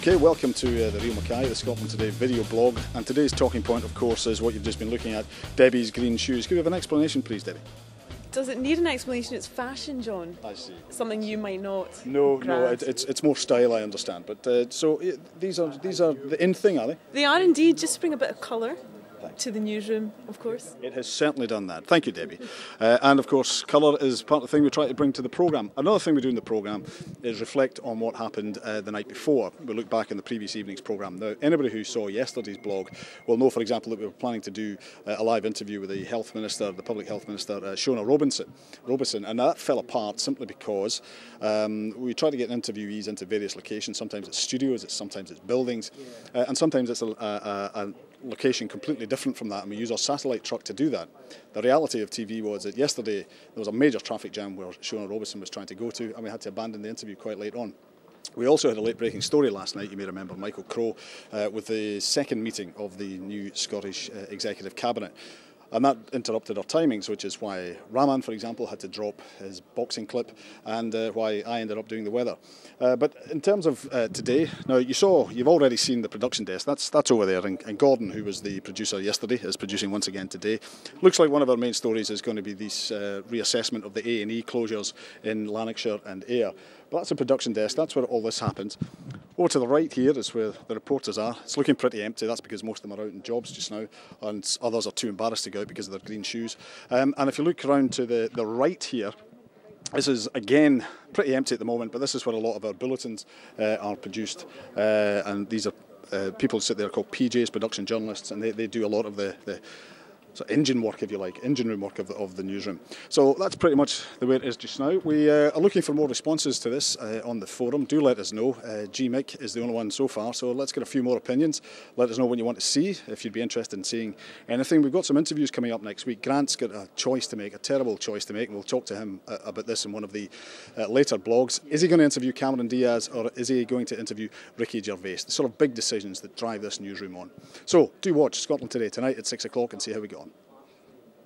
Okay, welcome to the Real MacKay, the Scotland Today video blog, and today's talking point, of course, is what you've just been looking at, Debi's green shoes. Could you have an explanation, please, Debi? Does it need an explanation? It's fashion, John. I see. Something you might not. No, grasp. it's more style, I understand. But so these are the in thing, are they? They are indeed. Just bring a bit of colour to the newsroom, of course. It has certainly done that. Thank you, Debi. And of course, colour is part of the thing we try to bring to the programme. Another thing we do in the programme is reflect on what happened the night before. We look back in the previous evening's programme. Now, anybody who saw yesterday's blog will know, for example, that we were planning to do a live interview with the Health Minister, the Public Health Minister, Shona Robinson, and that fell apart simply because we try to get interviewees into various locations. Sometimes it's studios, sometimes it's buildings, and sometimes it's a location completely different from that, and we use our satellite truck to do that. The reality of TV was that yesterday there was a major traffic jam where Shona Robinson was trying to go to, and we had to abandon the interview quite late on. We also had a late breaking story last night, you may remember, Michael Crowe, with the second meeting of the new Scottish Executive Cabinet. And that interrupted our timings, which is why Rahman, for example, had to drop his boxing clip, and why I ended up doing the weather. But in terms of today, now you've already seen the production desk. That's over there, and Gordon, who was the producer yesterday, is producing once again today. Looks like one of our main stories is going to be this reassessment of the A&E closures in Lanarkshire and Ayr. But that's the production desk. That's where all this happens. Over to the right here is where the reporters are. It's looking pretty empty. That's because most of them are out in jobs just now, and others are too embarrassed to go out because of their green shoes. And if you look around to the right here, this is again pretty empty at the moment, but this is where a lot of our bulletins are produced. And these are people who sit there called PJs, production journalists, and they do a lot of the engine work, if you like, engine room work of the newsroom. So that's pretty much the way it is just now. We are looking for more responses to this on the forum. Do let us know. GMIC is the only one so far, so let's get a few more opinions. Let us know what you want to see, if you'd be interested in seeing anything. We've got some interviews coming up next week. Grant's got a choice to make, a terrible choice to make, and we'll talk to him about this in one of the later blogs. Is he going to interview Cameron Diaz, or is he going to interview Ricky Gervais? The sort of big decisions that drive this newsroom on. So do watch Scotland Today tonight at 6 o'clock and see how we go on.